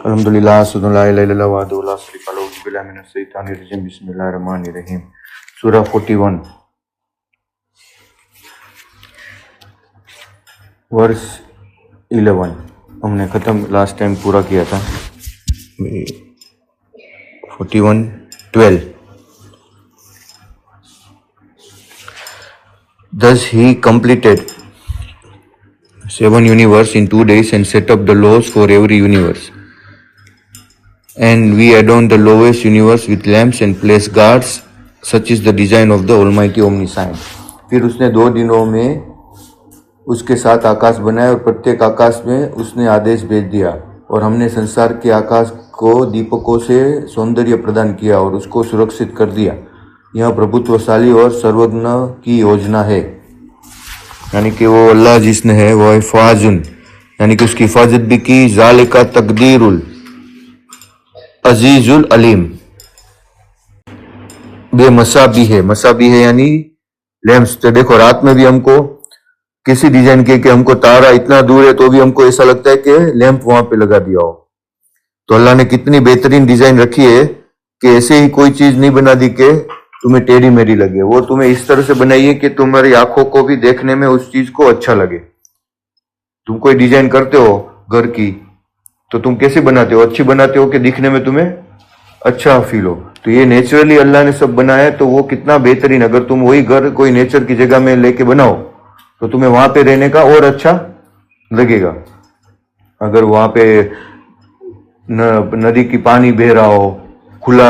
अल्हम्दुलिल्लाह ला इलाहा इल्लल्लाह वहदहु ला शरीका लहु बिस्मिल्लाहि मिनश शैतानिर रजीम बिस्मिल्लाहिर रहमानिर रहीम। सूरा 41 वर्स 11 हमने ख़त्म लास्ट टाइम पूरा किया था। 41:12 Thus he completed 7 universe in 2 days and set up the laws for every universe. And we adorn the lowest universe with lamps and place guards, such is the design of the Almighty Omniscient. फिर उसने 2 दिनों में उसके 7 आकाश बनाए और प्रत्येक आकाश में उसने आदेश भेज दिया, और हमने संसार के आकाश को दीपकों से सौंदर्य प्रदान किया और उसको सुरक्षित कर दिया। यह प्रभुत्वशाली और सर्वज्ञ की योजना है, यानी कि वो अल्लाह जिसने है वो हिफाजुन, यानी कि उसकी हिफाजत भी की। ज़ालिका तकदीरुल अजीजुल अलीम। बेमसाबी है, मसाबी है यानी लैम्प्स। तो देखो रात में भी हमको किसी डिजाइन के कि हमको तारा इतना दूर है तो भी हमको ऐसा लगता है कि लैंप वहां पे लगा दिया हो। तो अल्लाह ने कितनी बेहतरीन डिजाइन रखी है कि ऐसे ही कोई चीज नहीं बना दी कि तुम्हें टेढ़ी मेढ़ी लगे। वो तुम्हें इस तरह से बनाई है कि तुम्हारी आंखों को भी देखने में उस चीज को अच्छा लगे। तुम कोई डिजाइन करते हो घर की तो तुम कैसे बनाते हो? अच्छी बनाते हो कि दिखने में तुम्हें अच्छा फील हो। तो ये नेचुरली अल्लाह ने सब बनाया, तो वो कितना बेहतरीन। अगर तुम वही घर कोई नेचर की जगह में लेके बनाओ तो तुम्हें वहां पे रहने का और अच्छा लगेगा। अगर वहां पे नदी की पानी बह रहा हो, खुला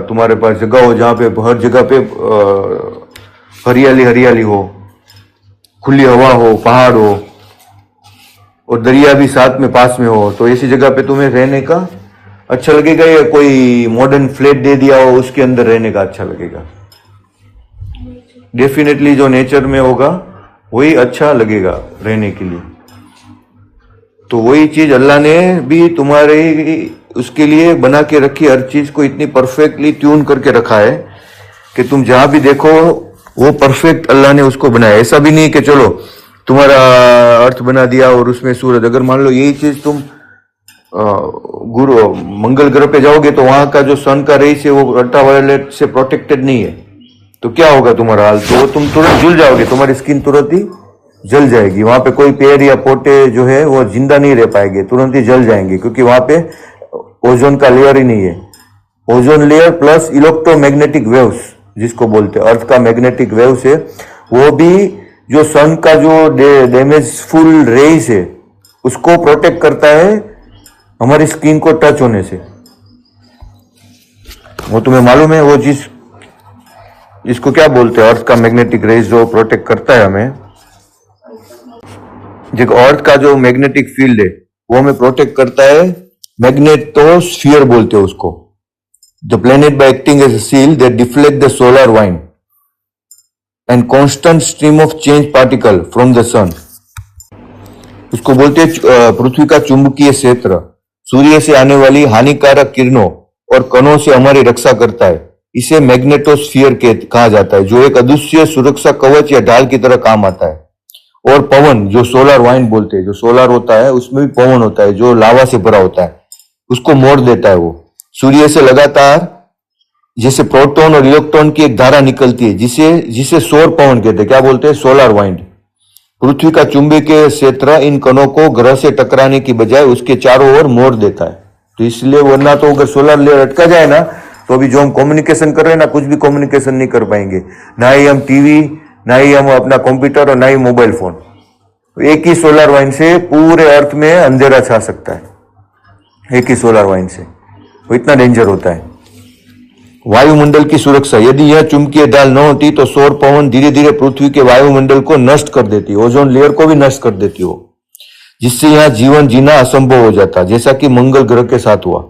तुम्हारे पास जगह हो जहां पे हर जगह पे हरियाली हरियाली हो, खुली हवा हो, पहाड़ हो और दरिया भी साथ में पास में हो, तो ऐसी जगह पे तुम्हें रहने का अच्छा लगेगा, या कोई मॉडर्न फ्लैट दे दिया हो उसके अंदर रहने का अच्छा लगेगा? डेफिनेटली जो नेचर में होगा वही अच्छा लगेगा रहने के लिए। तो वही चीज अल्लाह ने भी तुम्हारे उसके लिए बना के रखी। हर चीज को इतनी परफेक्टली ट्यून करके रखा है कि तुम जहां भी देखो वो परफेक्ट अल्लाह ने उसको बनाया। ऐसा भी नहीं कि चलो तुम्हारा अर्थ बना दिया और उसमें सूरज। अगर मान लो यही चीज तुम मंगल ग्रह पे जाओगे तो वहां का जो सन का रेस है वो अल्ट्रावायलेट से प्रोटेक्टेड नहीं है, तो क्या होगा तुम्हारा हाल? तो तुम तुरंत जल जाओगे, तुम्हारी स्किन तुरंत ही जल जाएगी। वहां पे कोई पेड़ या पोटे जो है वो जिंदा नहीं रह पाएंगे, तुरंत ही जल जाएंगे, क्योंकि वहां पे ओजोन का लेयर ही नहीं है। Ozone layer plus electromagnetic waves जिसको बोलते हैं, अर्थ का मैग्नेटिक वेव्स है, वो भी जो सन का जो डैमेजफुल रेस है उसको प्रोटेक्ट करता है हमारी स्किन को टच होने से। वो तुम्हें मालूम है वो जिसको क्या बोलते हैं? अर्थ का मैग्नेटिक रेस जो प्रोटेक्ट करता है हमें। देखो अर्थ का जो मैग्नेटिक फील्ड है वो हमें प्रोटेक्ट करता है, मैग्नेटोस्फीयर बोलते हैं उसको। The planet by acting as a shield that deflect the solar wind and constant stream of change particle from the sun. उसको बोलते हैं पृथ्वी का चुंबकीय क्षेत्र। सूर्य से आने वाली हानिकारक किरणों और कणों से हमारी रक्षा करता है। इसे मैग्नेटोस्फीयर कहा जाता है, जो एक अदृश्य सुरक्षा कवच या ढाल की तरह काम आता है। और पवन जो सोलर वाइंड बोलते हैं, जो सोलर होता है उसमें भी पवन होता है जो लावा से भरा होता है, उसको मोड़ देता है। वो सूर्य से लगातार जैसे प्रोटॉन और इलेक्ट्रॉन की एक धारा निकलती है, जिसे सौर पवन कहते हैं। क्या बोलते हैं? Solar wind. पृथ्वी का चुंबकीय क्षेत्र इन कणों को ग्रह से टकराने की बजाय उसके चारों ओर मोड़ देता है। तो इसलिए वरना तो अगर सोलर लेयर अटका जाए ना तो अभी जो हम कम्युनिकेशन कर रहे हैं ना, कुछ भी कम्युनिकेशन नहीं कर पाएंगे। ना ही हम टीवी, ना ही हम अपना कंप्यूटर और ना ही मोबाइल फोन। एक ही सोलर वाइंड से पूरे अर्थ में अंधेरा छा सकता है, एक ही सोलर वाइंड से। वो इतना डेंजर होता है। वायुमंडल की सुरक्षा, यदि यह चुंबकीय ढाल न होती तो सौर पवन धीरे धीरे पृथ्वी के वायुमंडल को नष्ट कर देती, ओजोन लेयर को भी नष्ट कर देती हो, जिससे यहां जीवन जीना असंभव हो जाता, जैसा कि मंगल ग्रह के साथ हुआ।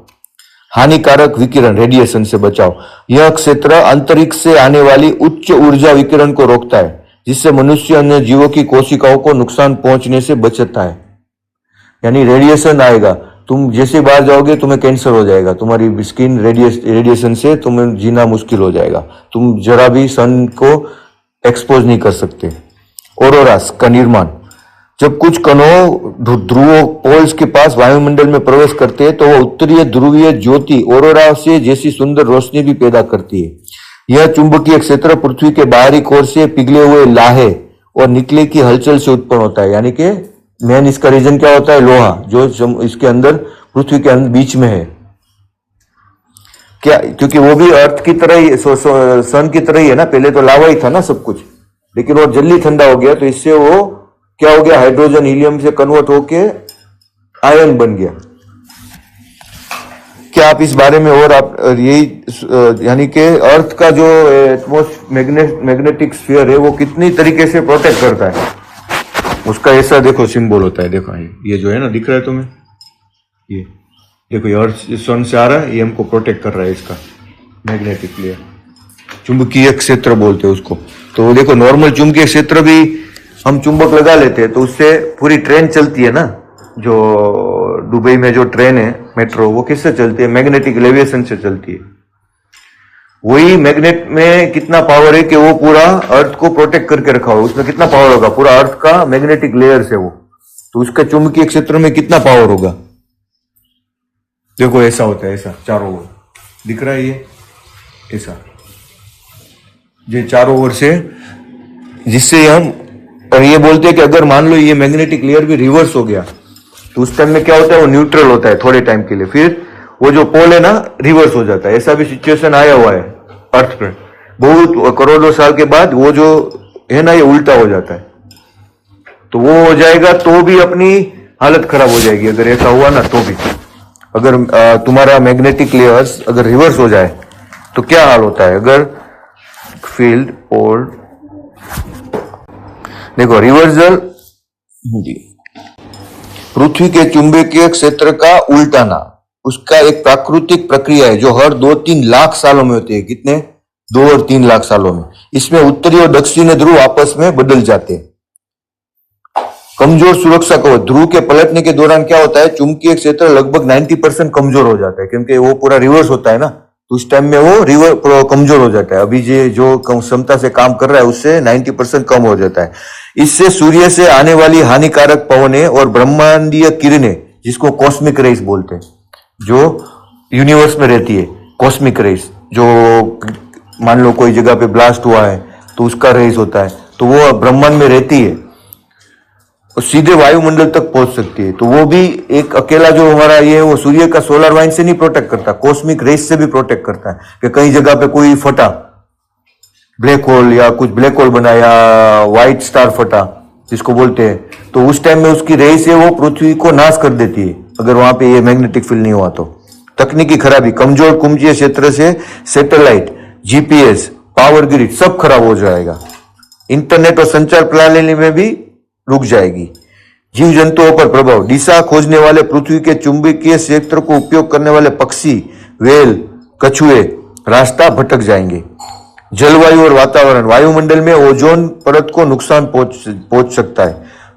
हानिकारक विकिरण, रेडिएशन से बचाव। यह क्षेत्र अंतरिक्ष से आने वाली उच्च ऊर्जा विकिरण को रोकता है, जिससे मनुष्य अन्य जीवों की कोशिकाओं को नुकसान पहुंचने से बचता है। यानी रेडिएशन आएगा, तुम जैसे बाहर जाओगे तुम्हें कैंसर हो जाएगा, तुम्हारी स्किन रेडिएशन से तुम्हें जीना मुश्किल हो जाएगा, तुम जरा भी सन को एक्सपोज नहीं कर सकते। ऑरोरास का निर्माण, जब कुछ कणों ध्रुवों पोल्स के पास वायुमंडल में प्रवेश करते हैं तो वह उत्तरीय ध्रुवीय ज्योति ऑरोरा से जैसी सुंदर रोशनी भी पैदा करती है। यह चुंबकीय क्षेत्र पृथ्वी के बाहरी कोर से पिघले हुए लाहे और निकले की हलचल से उत्पन्न होता है। यानी कि मेन इसका रीजन क्या होता है? लोहा, जो इसके अंदर पृथ्वी के अंदर बीच में है क्या, क्योंकि वो भी अर्थ की तरह ही सन की तरह ही है ना। पहले तो लावा ही था ना सब कुछ, लेकिन वो जल्दी ठंडा हो गया तो इससे वो क्या हो गया? हाइड्रोजन हीलियम से कन्वर्ट होके आयन बन गया। क्या आप इस बारे में और आप यही यानी कि अर्थ का जो मैग्नेटिक स्फीयर है वो कितनी तरीके से प्रोटेक्ट करता है, उसका ऐसा देखो सिंबल होता है। देखो ये जो है ना, दिख रहा है तुम्हें? ये देखो, ये अर्थ सन से आ रहा है, ये हमको प्रोटेक्ट कर रहा है। इसका मैग्नेटिक लेयर, चुंबकीय क्षेत्र बोलते हैं उसको। तो देखो, नॉर्मल चुंबकीय क्षेत्र भी हम चुंबक लगा लेते हैं तो उससे पूरी ट्रेन चलती है ना। जो दुबई में जो ट्रेन है मेट्रो, वो किससे चलती है? मैग्नेटिक लेविएशन से चलती है। वही मैग्नेट में कितना पावर है कि वो पूरा अर्थ को प्रोटेक्ट करके रखा हुआ। उसमें कितना पावर होगा? पूरा अर्थ का मैग्नेटिक लेयर से वो, तो उसका चुंबकीय क्षेत्र में कितना पावर होगा? देखो ऐसा होता है, ऐसा चारों ओर दिख रहा है ये ऐसा, ये चारों ओर से, जिससे हम और ये बोलते हैं कि अगर मान लो ये मैग्नेटिक लेयर भी रिवर्स हो गया तो उस टाइम में क्या होता है? वो न्यूट्रल होता है थोड़े टाइम के लिए, फिर वो जो पोल है ना रिवर्स हो जाता है। ऐसा भी सिचुएशन आया हुआ है अर्थ पर। बहुत करोड़ों साल के बाद वो जो है ना, ये उल्टा हो जाता है। तो वो हो जाएगा तो भी अपनी हालत खराब हो जाएगी अगर ऐसा हुआ ना। तो भी अगर तुम्हारा मैग्नेटिक लेयर्स अगर रिवर्स हो जाए तो क्या हाल होता है? अगर फील्ड पोल देखो, रिवर्सल जी, पृथ्वी के चुंबकीय क्षेत्र का उल्टाना, उसका एक प्राकृतिक प्रक्रिया है जो हर 2-3 लाख सालों में होती है। कितने? 2 और 3 लाख सालों में। इसमें उत्तरी और दक्षिणी ध्रुव आपस में बदल जाते हैं। कमजोर सुरक्षा कवच, ध्रुव के पलटने के दौरान क्या होता है? चुंबकीय क्षेत्र लगभग 90% कमजोर हो जाता है, क्योंकि वो पूरा रिवर्स होता है ना, तो उस टाइम में वो कमजोर हो जाता है। अभी जो क्षमता से काम कर रहा है उससे 90% कम हो जाता है। इससे सूर्य से आने वाली हानिकारक पवनें और ब्रह्मांडीय किरणें, जिसको कॉस्मिक रेस बोलते हैं, जो यूनिवर्स में रहती है, कॉस्मिक रेस, जो मान लो कोई जगह पे ब्लास्ट हुआ है तो उसका रेस होता है, तो वो ब्रह्मांड में रहती है और सीधे वायुमंडल तक पहुंच सकती है। तो वो भी एक अकेला जो हमारा ये वो सूर्य का सोलर वाइन से नहीं प्रोटेक्ट करता, कॉस्मिक रेस से भी प्रोटेक्ट करता है। कि कहीं जगह पे कोई फटा ब्लैक होल या कुछ ब्लैक होल बना या व्हाइट स्टार फटा जिसको बोलते हैं, तो उस टाइम में उसकी रेस है वो पृथ्वी को नाश कर देती है अगर वहां पे ये मैग्नेटिक फील्ड नहीं हुआ तो। तकनीकी खराबी, कमजोर कुंभीय क्षेत्र से satellite, GPS, power grid sub खराब हो जाएगा। इंटरनेट और संचार प्रणाली में भी रुक जाएगी। जीव जंतुओं पर प्रभाव, दिशा खोजने वाले पृथ्वी के चुंबकीय क्षेत्र को उपयोग करने वाले पक्षी, व्हेल, कछुए रास्ता भटक जाएंगे। जलवायु और वातावरण, वायुमंडल में ओजोन परत को नुकसान पहुंच सकता है।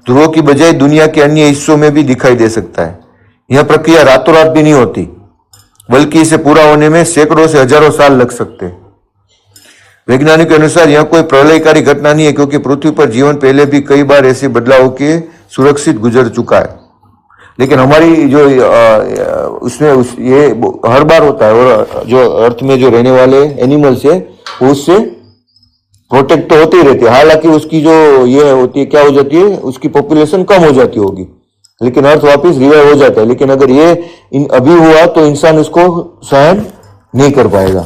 ध्रुवों की बजाय दुनिया के अन्य हिस्सों में भी दिखाई दे सकता है। यह प्रक्रिया रातों रात भी नहीं होती, बल्कि इसे पूरा होने में सैकड़ों से हजारों साल लग सकते हैं। वैज्ञानिकों के अनुसार यह कोई प्रलयकारी घटना नहीं है, क्योंकि पृथ्वी पर जीवन पहले भी कई बार ऐसे बदलाव के सुरक्षित गुजर चुका है। लेकिन हमारी जो उसमें ये हर बार होता है, और जो अर्थ में जो रहने वाले एनिमल्स है उससे प्रोटेक्ट तो होती ही रहती है। हालांकि उसकी जो ये होती है, क्या हो जाती है, उसकी पॉपुलेशन कम हो जाती होगी, लेकिन अर्थ वापस रिवाइव हो जाता है। लेकिन अगर ये अभी हुआ तो इंसान उसको सहन नहीं कर पाएगा।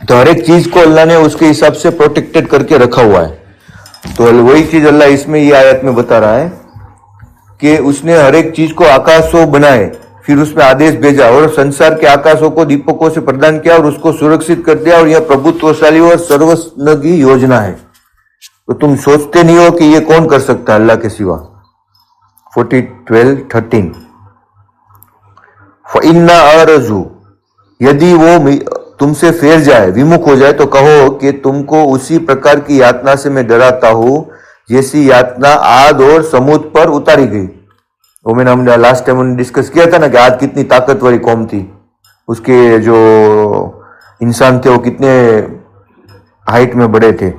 तो हर एक चीज को अल्लाह ने उसके हिसाब से प्रोटेक्टेड करके रखा हुआ है। तो वही चीज अल्लाह इसमें ये आयत में बता रहा है कि उसने हर एक चीज को आकाशों बनाए, फिर उसमें आदेश भेजा और संसार के आकाशों को दीपकों से प्रदान किया और उसको सुरक्षित कर दिया। और यह प्रभुत्वशाली और सर्वज्ञ योजना है। तो तुम सोचते नहीं हो कि ये कौन कर सकता है अल्लाह के सिवा। 40:12-13 फइन्ना अरजू, यदि वो तुमसे फेर जाए, विमुख हो जाए, तो कहो कि तुमको उसी प्रकार की यातना से मैं डराता हूं जैसी यातना आद और समूद पर उतारी गई। वो मैंने हमने लास्ट टाइम डिस्कस किया था ना कि आद कितनी ताकतवरी कौम थी, उसके जो इंसान थे वो कितने हाइट में बड़े थे।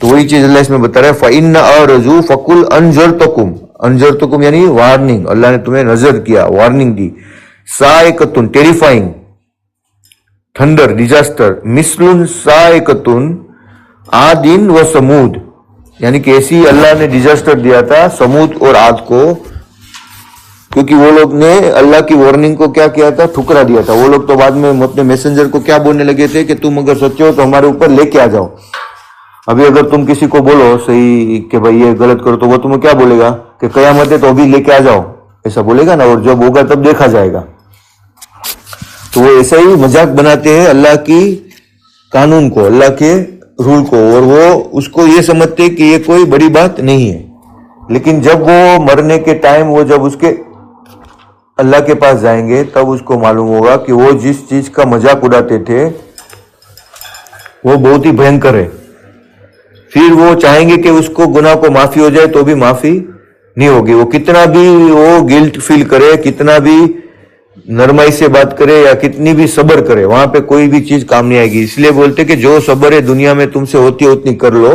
तो वही चीज अल्लाह इसमें बता रहा है, फ़इन्न अरजू फकुल अंजरतकुम यानी वार्निंग, अल्लाह ने तुम्हें नजर किया, वार्निंग दी। साइकतुन टेरिफाइंग, थंडर डिजास्टर, मिसलुन साइकतुन आदिन व समूद, यानी कि ऐसी अल्लाह ने डिजास्टर दिया था समूद और आद को, क्योंकि वो लोग ने अल्लाह की वार्निंग को क्या किया था, ठुकरा दिया था। वो लोग तो बाद में अपने मैसेंजर को क्या बोलने लगे थे कि तुम अगर सच्चे हो तो हमारे ऊपर लेके आ जाओ। अभी अगर तुम किसी को बोलो सही कि भाई ये गलत करो, तो वो तुम्हें क्या बोलेगा कि कयामत है तो अभी लेके आ जाओ, ऐसा बोलेगा ना, और जब होगा तब देखा जाएगा। तो वो ऐसा ही मजाक बनाते हैं अल्लाह की कानून को, अल्लाह के रूल को, और वो उसको ये समझते कि ये कोई बड़ी बात नहीं है। लेकिन जब वो मरने के टाइम वो जब उसके अल्लाह के पास जाएंगे तब उसको मालूम होगा कि वो जिस चीज का मजाक उड़ाते थे वो बहुत ही भयंकर है। फिर वो चाहेंगे कि उसको गुनाह को माफी हो जाए तो भी माफी नहीं होगी। वो कितना भी वो गिल्ट फील करे, कितना भी नरमाई से बात करे या कितनी भी सब्र करे, वहां पे कोई भी चीज काम नहीं आएगी। इसलिए बोलते कि जो सब्र है दुनिया में तुमसे होती है उतनी कर लो,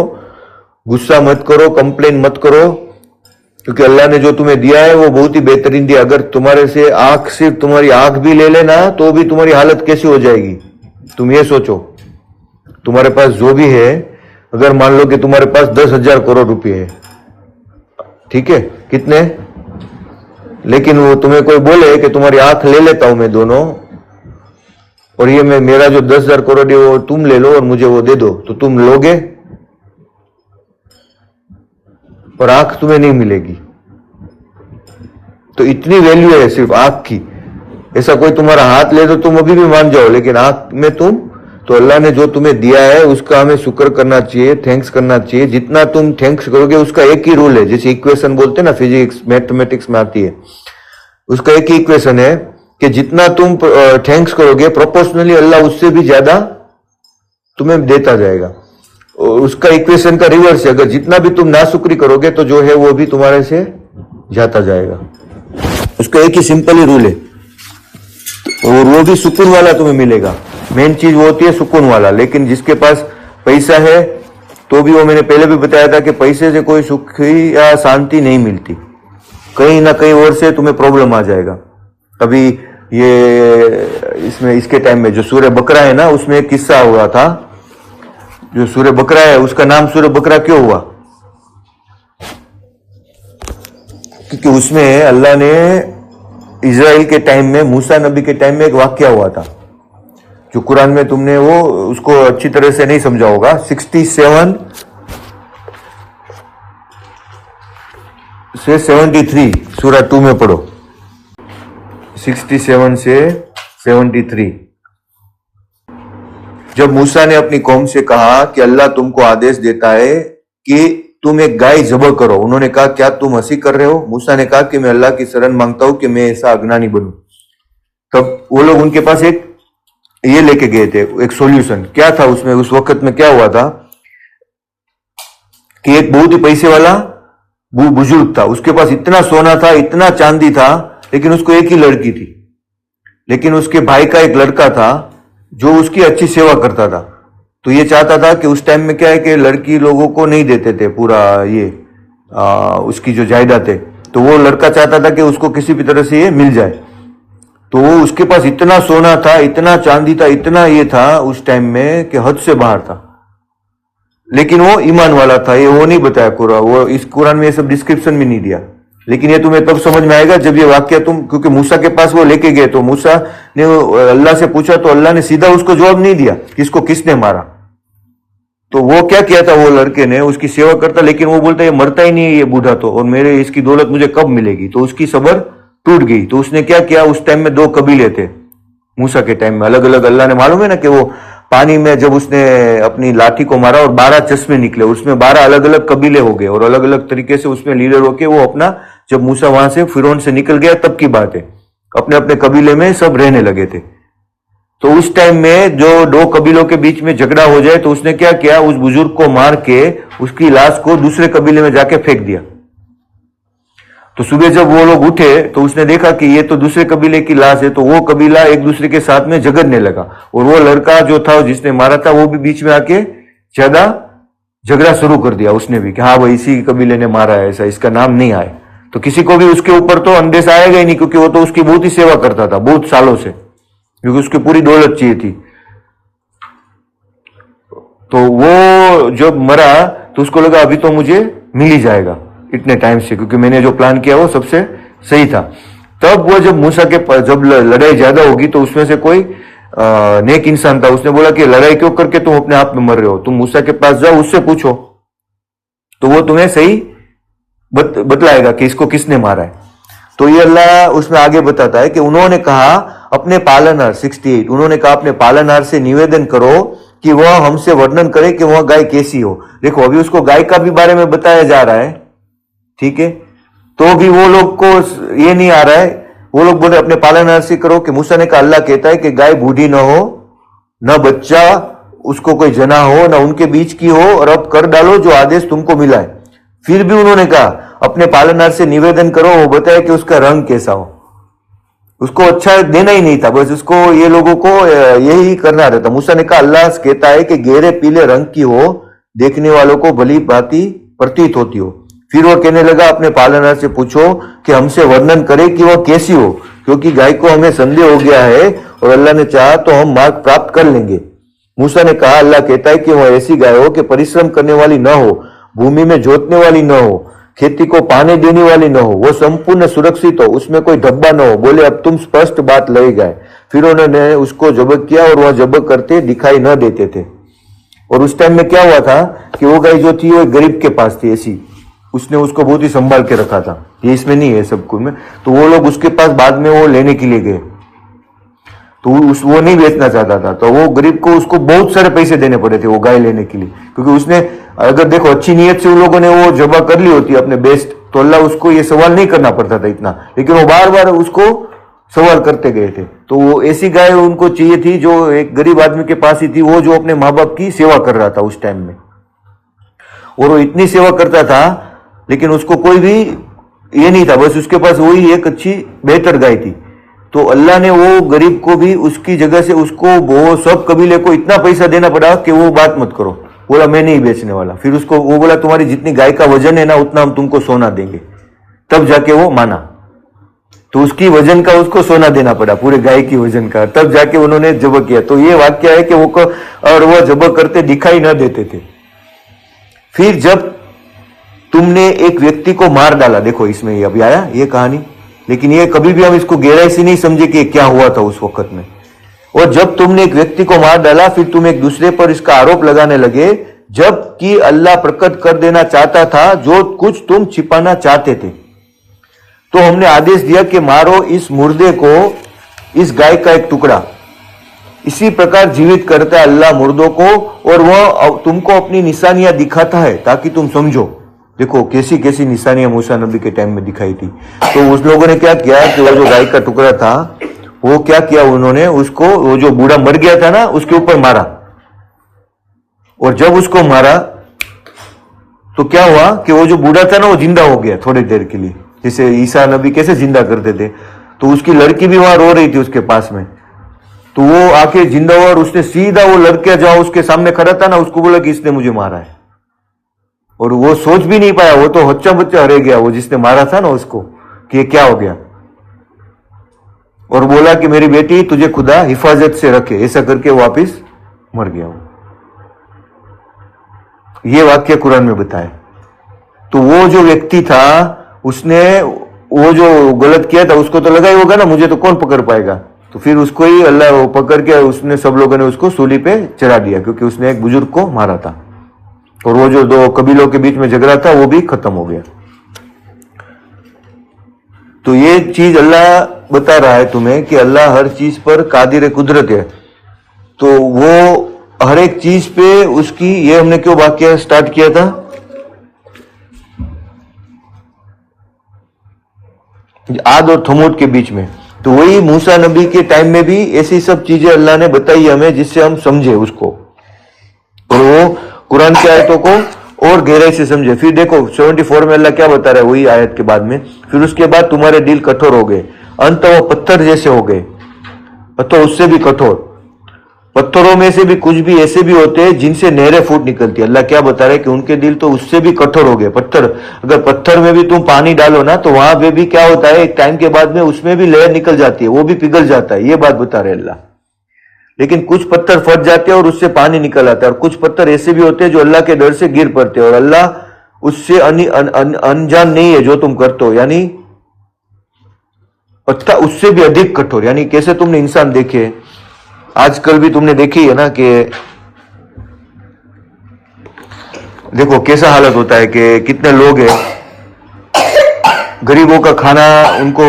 गुस्सा मत करो, कंप्लेन मत करो, क्योंकि अल्लाह ने जो तुम्हें दिया है वो बहुत ही बेहतरीन दिया। अगर तुम्हारे से आंख, सिर्फ तुम्हारी आंख भी ले लेना तो भी तुम्हारी हालत कैसी हो जाएगी। तुम ये सोचो, तुम्हारे पास जो भी है, अगर मान लो कि तुम्हारे पास 10,000 करोड़ रुपए है, ठीक है, कितने, लेकिन वो तुम्हें कोई बोले कि तुम्हारी आंख ले लेता हूं मैं दोनों, और ये मैं मेरा जो 10,000 करोड़ है वो तुम ले लो और मुझे वो दे दो, तो तुम लोगे? और आंख तुम्हें नहीं मिलेगी। तो इतनी वैल्यू है सिर्फ आंख की। ऐसा कोई तुम्हारा हाथ ले तो तुम अभी भी मान जाओ, लेकिन आंख में तुम, तो अल्लाह ने जो तुम्हें दिया है उसका हमें शुक्र करना चाहिए, थैंक्स करना चाहिए। जितना तुम थैंक्स करोगे, उसका एक ही रूल है, जैसे इक्वेशन बोलते हैं ना, फिजिक्स मैथमेटिक्स में आती है, उसका एक ही इक्वेशन है कि जितना तुम थैंक्स करोगे प्रोपोर्शनली अल्लाह उससे भी ज्यादा तुम्हें देता जाएगा। और उसका इक्वेशन का रिवर्स है, अगर जितना भी तुम नाशुक्री करोगे तो जो है वो भी तुम्हारे से जाता जाएगा। उसका एक ही सिंपल ही रूल है, और वो भी सुकून वाला तुम्हें मिलेगा। मेन चीज वो होती है सुकून वाला। लेकिन जिसके पास पैसा है, तो भी वो मैंने पहले भी बताया था कि पैसे से कोई सुख या शांति नहीं मिलती, कहीं ना कहीं और से तुम्हें प्रॉब्लम आ जाएगा। अभी ये इसमें इसके टाइम में जो सूर्य बकरा है ना, उसमें एक किस्सा हुआ था। जो सूर्य बकरा है उसका नाम सूर्य बकरा क्यों हुआ? क्योंकि उसमें अल्लाह ने इजराइल के टाइम में, मूसा नबी के टाइम में एक वाक्या हुआ था, जो कुरान में तुमने वो उसको अच्छी तरह से नहीं समझा होगा। 67 से 73 सूरा 2 में पढ़ो, 67 से 73। जब मूसा ने अपनी कौम से कहा कि अल्लाह तुमको आदेश देता है कि तुम एक गाय ज़बह करो, उन्होंने कहा क्या तुम हंसी कर रहे हो? मूसा ने कहा कि मैं अल्लाह की शरण मांगता हूं कि मैं ऐसा अज्ञानी बनूं। तब वो लोग उनके पास एक ये लेके गए थे, एक सॉल्यूशन। क्या था उसमें? उस वक्त में क्या हुआ था कि एक बहुत ही पैसे वाला बुजुर्ग था, उसके पास इतना सोना था, इतना चांदी था, लेकिन उसको एक ही लड़की थी। लेकिन उसके भाई का एक लड़का था जो उसकी अच्छी सेवा करता था। तो ये चाहता था कि उस टाइम में क्या है कि लड़की लोगों को नहीं देते थे पूरा ये उसकी जो जायदाद है, तो वो लड़का चाहता था कि उसको किसी भी तरह से ये मिल जाए। तो वो उसके पास इतना सोना था, इतना चांदी था, इतना ये था उस टाइम में कि हद से बाहर था। लेकिन वो ईमान वाला था, ये वो नहीं बताया कुरान, वो इस कुरान में ये सब डिस्क्रिप्शन भी नहीं दिया। लेकिन ये तुम्हें तब समझ में आएगा जब ये वाक्य तुम, क्योंकि मूसा के पास वो लेके गए, तो मूसा ने अल्लाह से पूछा, तो अल्लाह ने सीधा उसको जवाब नहीं दिया कि इसको किसने मारा। तो वो क्या किया था, वो लड़के ने उसकी सेवा करता, लेकिन वो बोलता ये मरता ही नहीं है ये बूढ़ा तो, और मेरे इसकी दौलत मुझे कब मिलेगी। तो उसकी सब्र टूट गई। तो उसने क्या किया, उस टाइम में 2 कबीले थे मूसा के टाइम में, अलग अलग। अल्लाह ने मालूम है ना कि वो पानी में जब उसने अपनी लाठी को मारा और 12 चश्मे निकले, उसमें 12 अलग अलग कबीले हो गए, और अलग अलग तरीके से उसमें लीडर होके वो अपना, जब मूसा वहां से फिरौन से निकल गया तब की बात है, अपने अपने कबीले में सब रहने लगे थे। तो उस टाइम में जो 2 कबीलों के बीच में झगड़ा हो जाए, तो उसने क्या किया, उस बुजुर्ग को मार के उसकी लाश को दूसरे कबीले में जाके फेंक दिया। तो सुबह जब वो लोग उठे तो उसने देखा कि ये तो दूसरे कबीले की लाश है। तो वो कबीला एक दूसरे के साथ में झगड़ने लगा, और वो लड़का जो था जिसने मारा था वो भी बीच में आके ज्यादा झगड़ा शुरू कर दिया उसने भी कि हाँ भाई इसी कबीले ने मारा है, ऐसा इसका नाम नहीं आए, तो किसी को भी उसके ऊपर तो अंदेशा आएगा ही नहीं, क्योंकि वो तो उसकी बहुत ही सेवा करता था बहुत सालों से, क्योंकि उसकी पूरी दौलत चाहिए थी। तो वो जब मरा तो उसको लगा अभी तो मुझे मिल ही जाएगा इतने टाइम से, क्योंकि मैंने जो प्लान किया वो सबसे सही था। तब वो जब मूसा के पास जब लड़ाई ज्यादा होगी तो उसमें से कोई नेक इंसान था, उसने बोला कि लड़ाई क्यों करके तुम अपने आप में मर रहे हो, तुम मूसा के पास जाओ उससे पूछो तो वो तुम्हें सही बतलाएगा कि इसको किसने मारा है। तो ये अल्लाह उसमें आगे बताता है कि उन्होंने कहा अपने पालनहार 68 उन्होंने कहा अपने पालनहार से निवेदन करो कि वह हमसे वर्णन करे कि वह गाय कैसी हो। देखो अभी उसको गाय का भी बारे में बताया जा रहा है, ठीक है, तो भी वो लोग को ये नहीं आ रहा है। वो लोग बोले अपने पालनहार से करो कि मूसा ने कहा अल्लाह कहता है कि गाय बूढ़ी न हो, न बच्चा उसको कोई जना हो, न उनके बीच की हो, और अब कर डालो जो आदेश तुमको मिला है। फिर भी उन्होंने कहा अपने पालनहार से निवेदन करो वो बताए कि उसका रंग कैसा हो। उसको अच्छा देना ही नहीं था, बस उसको ये लोगों को यही करना रहता। मूसा ने कहा अल्लाह कहता है कि गहरे पीले रंग की हो, देखने वालों को भली भांति प्रतीत होती हो। फिर वो कहने लगा अपने पालनहार से पूछो कि हमसे वर्णन करे कि वह कैसी हो, क्योंकि गाय को हमें संदेह हो गया है और अल्लाह ने चाहा तो हम मार्ग प्राप्त कर लेंगे। मूसा ने कहा अल्लाह कहता है कि वह ऐसी गाय हो कि परिश्रम करने वाली न हो, भूमि में जोतने वाली न हो, खेती को पानी देने वाली न हो, वो संपूर्ण सुरक्षित हो, उसमें कोई धब्बा न हो। बोले अब तुम स्पष्ट बात ले गए। फिर उन्होंने उसको जबक किया और वह जबक करते दिखाई न देते थे। और उस टाइम में क्या हुआ था कि वो गाय जो थी वो एक गरीब के पास थी, ऐसी उसने उसको बहुत ही संभाल के रखा था, ये इसमें नहीं है सब कुछ में। तो वो लोग उसके पास बाद में वो लेने के लिए गए, तो वो नहीं बेचना चाहता था, तो वो गरीब को उसको बहुत सारे पैसे देने पड़े थे वो गाय लेने के लिए, क्योंकि उसने अगर देखो अच्छी नीयत से उन लोगों ने वो जबा कर ली होती अपने बेस्ट, तो अल्लाह उसको ये सवाल नहीं करना पड़ता था इतना, लेकिन वो बार बार उसको सवाल करते गए थे। तो वो ऐसी गाय उनको चाहिए थी जो एक गरीब आदमी के पास ही थी, वो जो अपने माँ बाप की सेवा कर रहा था उस टाइम में, और वो इतनी सेवा करता था लेकिन उसको कोई भी ये नहीं था, बस उसके पास वही एक अच्छी बेहतर गाय थी। तो अल्लाह ने वो गरीब को भी उसकी जगह से उसको वो सब कबीले को इतना पैसा देना पड़ा कि वो बात मत करो, बोला मैं नहीं बेचने वाला। फिर उसको वो बोला तुम्हारी जितनी गाय का वजन है ना उतना हम तुमको सोना देंगे, तब जाके वो माना। तो उसकी वजन का उसको सोना देना पड़ा, पूरे गाय की वजन का, तब जाके उन्होंने जबक किया। तो ये वाक्य है कि वो और वो जबक करते दिखाई न देते थे। फिर जब तुमने एक व्यक्ति को मार डाला, देखो इसमें ये अभी आया ये कहानी, लेकिन ये कभी भी हम इसको गहराई से नहीं समझे कि क्या हुआ था उस वक्त में। और जब तुमने एक व्यक्ति को मार डाला फिर तुम एक दूसरे पर इसका आरोप लगाने लगे, जबकि अल्लाह प्रकट कर देना चाहता था जो कुछ तुम छिपाना चाहते थे। तो हमने आदेश दिया कि मारो इस मुर्दे को, इस गाय का एक टुकड़ा। इसी प्रकार जीवित करता है अल्लाह मुर्दों को, और वह तुमको अपनी निशानियां दिखाता है ताकि तुम समझो। देखो कैसी कैसी निशानियां मूसा नबी के टाइम में दिखाई थी। तो उस लोगों ने क्या किया कि वो जो गाय का टुकड़ा था वो क्या किया, उन्होंने उसको, वो जो बूढ़ा मर गया था ना उसके ऊपर मारा, और जब उसको मारा तो क्या हुआ कि वो जो बूढ़ा था ना वो जिंदा हो गया थोड़ी देर के लिए, जैसे ईसा नबी कैसे जिंदा करते थे। तो उसकी लड़की भी वहां रो रही थी उसके पास में, तो वो आके जिंदा हुआ और उसने सीधा वो लड़का जहां उसके सामने खड़ा था ना उसको बोला कि इसने मुझे मारा है। और वो सोच भी नहीं पाया, वो तो हच्चा बच्चा हरे गया वो जिसने मारा था ना उसको, कि ये क्या हो गया। और बोला कि मेरी बेटी तुझे खुदा हिफाजत से रखे, ऐसा करके वापिस मर गया वो। ये वाक्य कुरान में बताया। तो वो जो व्यक्ति था उसने वो जो गलत किया था उसको तो लगा ही होगा ना, मुझे तो कौन पकड़ पाएगा। तो फिर उसको ही अल्लाह पकड़ के उसने सब लोगों ने उसको सूली पे चढ़ा दिया, क्योंकि उसने एक बुजुर्ग को मारा था। और वो जो दो कबीलों के बीच में झगड़ा था वो भी खत्म हो गया। तो ये चीज अल्लाह बता रहा है तुम्हें कि अल्लाह हर चीज पर कादिर कुदरत है। तो वो हर एक चीज पे उसकी, ये हमने क्यों वाक्य स्टार्ट किया था, आद और थमूद के बीच में। तो वही मूसा नबी के टाइम में भी ऐसी सब चीजें अल्लाह ने बताई हमें जिससे हम समझे उसको, और वो कुरान की आयतों को और गहराई से समझे। फिर देखो 74 में अल्लाह क्या बता रहा है वही आयत के बाद में, फिर उसके बाद तुम्हारे दिल कठोर हो गए, अंत वो पत्थर जैसे हो गए, तो उससे भी कठोर। पत्थरों में से भी कुछ भी ऐसे भी होते हैं जिनसे नहरें फूट निकलती है। अल्लाह क्या बता रहे हैं कि उनके दिल तो उससे भी कठोर हो गए। पत्थर, अगर पत्थर में भी तुम पानी डालो ना तो वहां पे भी क्या होता है, एक टाइम के बाद में उसमें भी लहर निकल जाती है, वो भी पिघल जाता है। ये बात बता रहे अल्लाह। लेकिन कुछ पत्थर फट जाते हैं और उससे पानी निकल आता है, और कुछ पत्थर ऐसे भी होते हैं जो अल्लाह के डर से गिर पड़ते हैं, और अल्लाह उससे अनजान नहीं है जो तुम करते हो। यानी पत्थर उससे भी अधिक कठोर। यानी कैसे तुमने इंसान देखे, आजकल भी तुमने देखी है ना कि देखो कैसा हालत होता है कि कितने लोग हैं, गरीबों का खाना उनको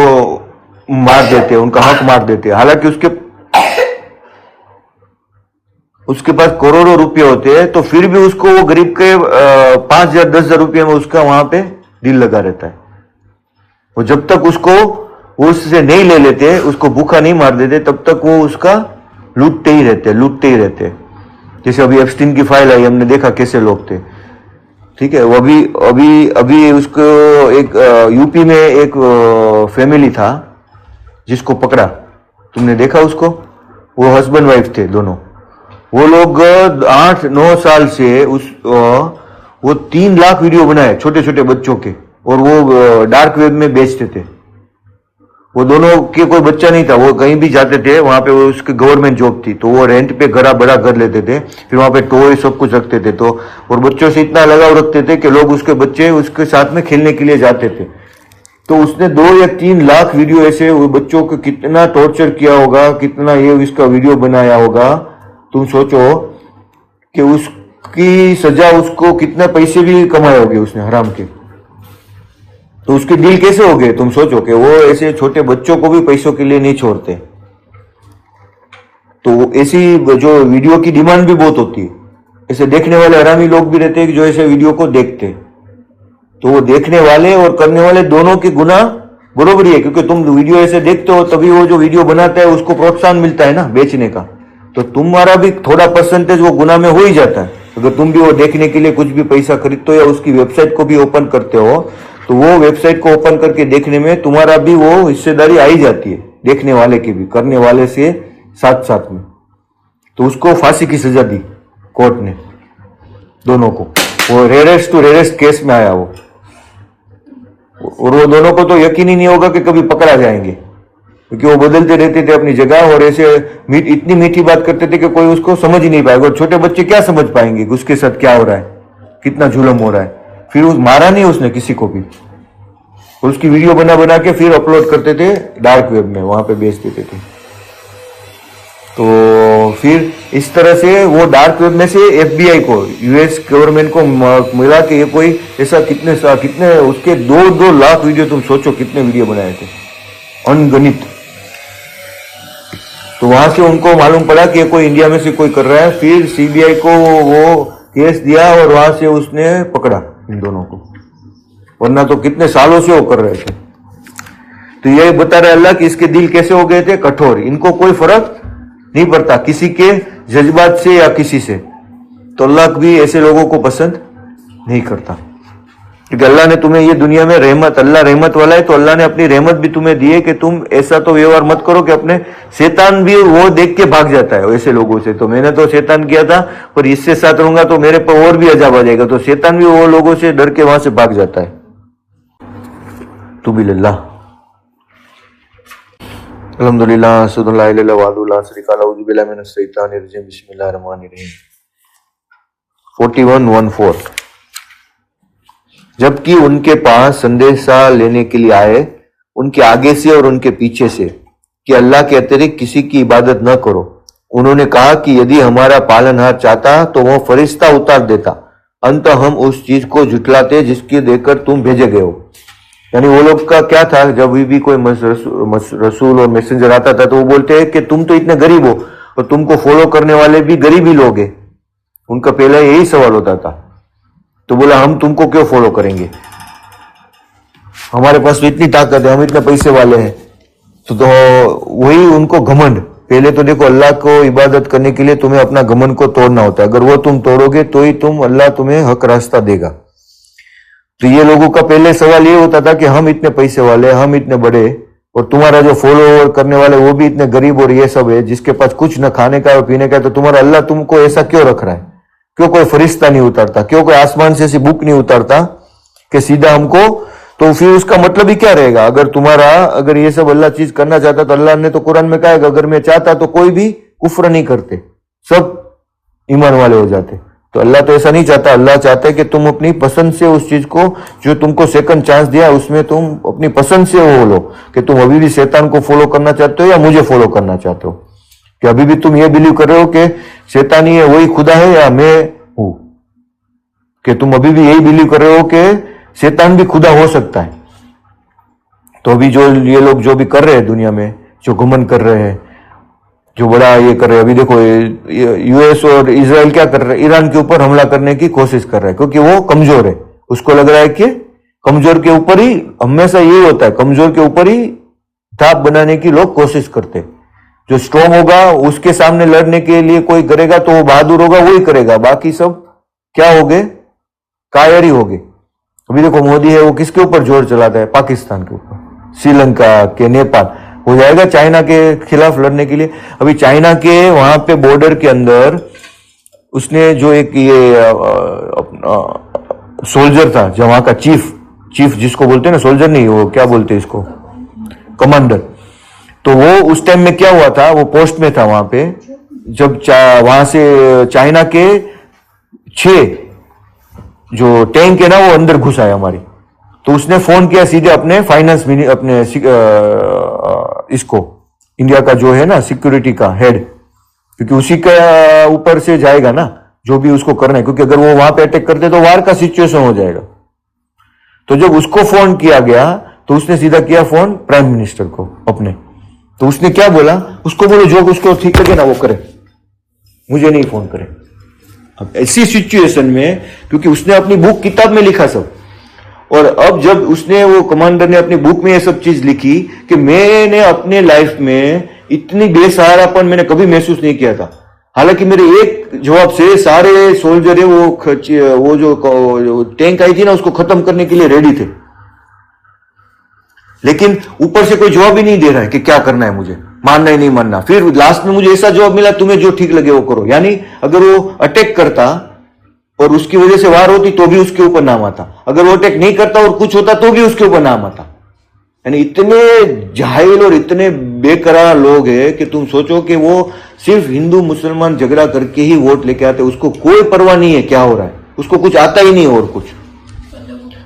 मार देते हैं, उनका हक मार देते हैं, हालांकि उसके पास करोड़ों रुपए होते हैं, तो फिर भी उसको वो गरीब के 5,000 10,000 रुपये में उसका वहां पे दिल लगा रहता है। वो जब तक उसको वो उससे नहीं ले लेते, उसको भूखा नहीं मार देते, तब तक वो उसका लूटते ही रहते। जैसे अभी एप्स्टीन की फाइल आई, हमने देखा कैसे लोग थे। ठीक है, वो अभी उसको एक यूपी में एक फैमिली था जिसको पकड़ा, तुमने देखा उसको? वो हस्बैंड वाइफ थे दोनों। वो लोग 8-9 साल से वो 3 लाख वीडियो बनाए छोटे छोटे बच्चों के, और वो डार्क वेब में बेचते थे। वो दोनों के कोई बच्चा नहीं था, वो कहीं भी जाते थे, वहां पे वो उसकी गवर्नमेंट जॉब थी, तो वो रेंट पे बड़ा घर लेते थे, फिर वहां पे टॉय सब कुछ रखते थे। तो और बच्चों से इतना लगाव रखते थे कि लोग उसके बच्चे उसके साथ में खेलने के लिए जाते थे। तो उसने 2 या 3 लाख वीडियो ऐसे वो बच्चों को कितना टॉर्चर किया होगा, कितना ये इसका वीडियो बनाया होगा। तुम सोचो कि उसकी सजा, उसको कितने पैसे भी कमाए होंगे उसने हराम के, तो उसके दिल कैसे हो गए। तुम सोचो कि वो ऐसे छोटे बच्चों को भी पैसों के लिए नहीं छोड़ते। तो ऐसी जो वीडियो की डिमांड भी बहुत होती है, ऐसे देखने वाले हरामी लोग भी रहते हैं जो ऐसे वीडियो को देखते। तो वो देखने वाले और करने वाले दोनों की गुनाह बरोबरी है, क्योंकि तुम वीडियो ऐसे देखते हो तभी वो जो वीडियो बनाता है उसको प्रोत्साहन मिलता है ना बेचने का, तो तुम्हारा भी थोड़ा परसेंटेज वो गुनाह में हो ही जाता है। अगर तुम भी वो देखने के लिए कुछ भी पैसा खरीदते हो या उसकी वेबसाइट को भी ओपन करते हो, तो वो वेबसाइट को ओपन करके देखने में तुम्हारा भी वो हिस्सेदारी आई जाती है, देखने वाले की भी, करने वाले से साथ साथ में। तो उसको फांसी की सजा दी कोर्ट ने दोनों को, वो रेयरेस्ट टू रेयरेस्ट केस में आया वो, और वो दोनों को तो यकीन ही नहीं होगा कि कभी पकड़ा जाएंगे, क्योंकि वो बदलते रहते थे अपनी जगह, और ऐसे इतनी मीठी बात करते थे कि कोई उसको समझ ही नहीं पाएगा। और छोटे बच्चे क्या समझ पाएंगे उसके साथ क्या हो रहा है, कितना जुल्म हो रहा है। फिर मारा नहीं उसने किसी को भी, और उसकी वीडियो बना के फिर अपलोड करते थे डार्क वेब में, वहां पे बेच देते थे। तो फिर इस तरह से वो डार्क वेब में से FBI को, US गवर्नमेंट को मिला कि ये कोई ऐसा कितने उसके 2-2 लाख वीडियो, तुम सोचो कितने वीडियो बनाए थे, अनगणित। तो वहां से उनको मालूम पड़ा कि कोई इंडिया में से कोई कर रहा है, फिर CBI को वो केस दिया और वहां से उसने पकड़ा इन दोनों को, वरना तो कितने सालों से वो कर रहे थे। तो ये बता रहे अल्लाह कि इसके दिल कैसे हो गए थे कठोर, इनको कोई फर्क नहीं पड़ता किसी के जज्बात से या किसी से। तो अल्लाह भी ऐसे लोगों को पसंद नहीं करता, क्योंकि अल्लाह ने तुम्हें ये दुनिया में रहमत, अल्लाह रहमत वाला है, तो अल्लाह ने अपनी रहमत भी तुम्हें दी है कि तुम ऐसा तो व्यवहार मत करो कि अपने, शैतान भी वो देख के भाग जाता है ऐसे लोगों से। तो मैंने तो शैतान किया था, पर इससे साथ रहूंगा तो मेरे पर और भी अजाब आ जाएगा, तो शैतान भी वो लोगों से डर के वहां से भाग जाता है। तू भी अल्लाह अल्हम्दुलिल्लाह सल्लल्लाहु अलैहि वादुल्लाह शरीका लहू बिस्मिल्लाह मिनश शैतानिर रजीम बिस्मिल्लाहिर रहमानिर रहीम 41:14। जबकि उनके पास संदेशा लेने के लिए आए उनके आगे से और उनके पीछे से कि अल्लाह के अतिरिक्त किसी की इबादत न करो, उन्होंने कहा कि यदि हमारा पालनहार चाहता तो वह फरिश्ता उतार देता, अंत हम उस चीज को झुटलाते जिसकी देकर तुम भेजे गए हो। यानी वो लोग का क्या था, जब भी कोई रसूल और मैसेंजर आता था तो वो बोलते हैं कि तुम तो इतने गरीब हो और तुमको फॉलो करने वाले भी गरीब ही लोग हैं। उनका पहला यही सवाल होता था। तो बोला हम तुमको क्यों फॉलो करेंगे, हमारे पास तो इतनी ताकत है, हम इतने पैसे वाले हैं। तो वही उनको घमंड। पहले तो देखो अल्लाह को इबादत करने के लिए तुम्हें अपना घमंड को तोड़ना होता है, अगर वो तुम तोड़ोगे तो ही अल्लाह तुम्हें हक रास्ता देगा। तो ये लोगों का पहले सवाल ये होता था कि हम इतने पैसे वाले, हम इतने बड़े, और तुम्हारा जो फॉलो करने वाले वो भी इतने गरीब और ये सब है, जिसके पास कुछ न खाने का और पीने का, तो तुम्हारा अल्लाह तुमको ऐसा क्यों रख रहा है? क्यों कोई फरिश्ता नहीं उतारता? क्यों कोई आसमान से ऐसी बुक नहीं उतारता कि सीधा हमको? तो फिर उसका मतलब ही क्या रहेगा? अगर ये सब अल्लाह चीज करना चाहता तो अल्लाह ने तो कुरान में कहा है, अगर मैं चाहता तो कोई भी कुफ्र नहीं करते, सब ईमान वाले हो जाते। तो अल्लाह तो ऐसा नहीं चाहता। अल्लाह चाहता है कि तुम अपनी पसंद से उस चीज को, जो तुमको सेकंड चांस दिया, उसमें तुम अपनी पसंद से वो लो कि तुम अभी भी शैतान को फॉलो करना चाहते हो या मुझे फॉलो करना चाहते हो, कि अभी भी तुम ये बिलीव कर रहे हो कि शैतान ही है वही खुदा है या मैं हूं, कि तुम अभी भी यही बिलीव कर रहे हो कि शैतान भी खुदा हो सकता है। तो अभी जो ये लोग जो भी कर रहे हैं दुनिया में, जो घमंड कर रहे हैं, जो बड़ा ये कर रहे हैं, अभी देखो यूएस और इजराइल क्या कर रहे हैं, ईरान के ऊपर हमला करने की कोशिश कर रहा है, क्योंकि वो कमजोर है। उसको लग रहा है कि कमजोर के ऊपर ही, हमेशा यही होता है, कमजोर के ऊपर ही धाप बनाने की लोग कोशिश करते हैं। जो स्ट्रॉन्ग होगा उसके सामने लड़ने के लिए कोई करेगा तो वो बहादुर होगा, वही करेगा, बाकी सब क्या हो गए? कायर ही हो गए। अभी देखो मोदी है, वो किसके ऊपर जोर चलाता है? पाकिस्तान के ऊपर, श्रीलंका के, नेपाल, हो जाएगा चाइना के खिलाफ लड़ने के लिए। अभी चाइना के वहां पे बॉर्डर के अंदर उसने जो एक ये सोल्जर था, जो वहां का चीफ जिसको बोलते हैं ना, सोल्जर नहीं, वो क्या बोलते हैं इसको, कमांडर। तो वो उस टाइम में क्या हुआ था, वो पोस्ट में था वहां पे, जब वहां से चाइना के 6 जो टैंक है ना वो अंदर घुस आए हमारी। तो उसने फोन किया सीधे अपने फाइनेंस अपने इसको, इंडिया का जो है ना सिक्योरिटी का हेड, क्योंकि उसी के ऊपर से जाएगा ना जो भी उसको करना है, क्योंकि अगर वो वहां पे अटैक करते तो वार का सिचुएशन हो जाएगा। तो जब उसको फोन किया गया तो उसने सीधा किया फोन प्राइम मिनिस्टर को अपने। तो उसने क्या बोला, उसको बोलो जो उसको ठीक लगे ना वो करे, मुझे नहीं फोन करे। अब ऐसी सिचुएशन में, क्योंकि उसने अपनी बुक किताब में लिखा सब, और अब जब उसने, वो कमांडर ने अपनी बुक में ये सब चीज लिखी कि मैंने अपने लाइफ में इतनी बेसहारापन मैंने कभी महसूस नहीं किया था। हालांकि मेरे एक जवाब से सारे सोल्जर है वो जो टैंक आई थी ना उसको खत्म करने के लिए रेडी थे, लेकिन ऊपर से कोई जवाब ही नहीं दे रहा है कि क्या करना है, मुझे मानना ही नहीं मानना। फिर लास्ट में मुझे ऐसा जवाब मिला, तुम्हें जो ठीक लगे वो करो। यानी अगर वो अटैक करता और उसकी वजह से वार होती तो भी उसके ऊपर नाम आता, अगर वो अटैक नहीं करता और कुछ होता तो भी उसके ऊपर नाम आता। यानी इतने जाहिल और इतने बेकरार लोग हैं कि तुम सोचो कि वो सिर्फ हिंदू मुसलमान झगड़ा करके ही वोट लेके आते, उसको कोई परवाह नहीं है क्या हो रहा है, उसको कुछ आता ही नहीं और कुछ।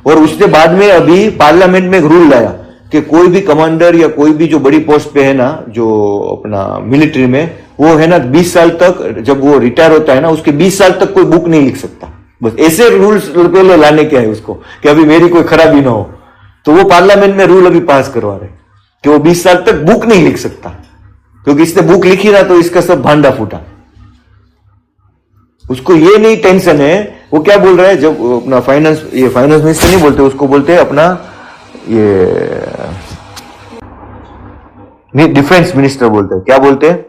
और उसने बाद में अभी पार्लियामेंट में एक रूल लाया कि कोई भी कमांडर या कोई भी जो बड़ी पोस्ट पे है ना, जो अपना मिलिट्री में, वो है ना 20 साल तक, जब वो रिटायर होता है ना उसके 20 साल तक कोई बुक नहीं लिख सकता। बस ऐसे रूल्स पहले लाने के है उसको कि अभी मेरी कोई खराबी ना हो। तो वो पार्लियामेंट में रूल अभी पास करवा रहे कि वो 20 साल तक बुक नहीं लिख सकता, क्योंकि इसने बुक लिखी ना तो इसका सब भांडा फूटा। उसको ये नहीं टेंशन है, वो क्या बोल रहा है, जब अपना फाइनेंस मिनिस्टर नहीं बोलते उसको, बोलते हैं अपना ये डिफेंस मिनिस्टर बोलते हैं। क्या बोलते हैं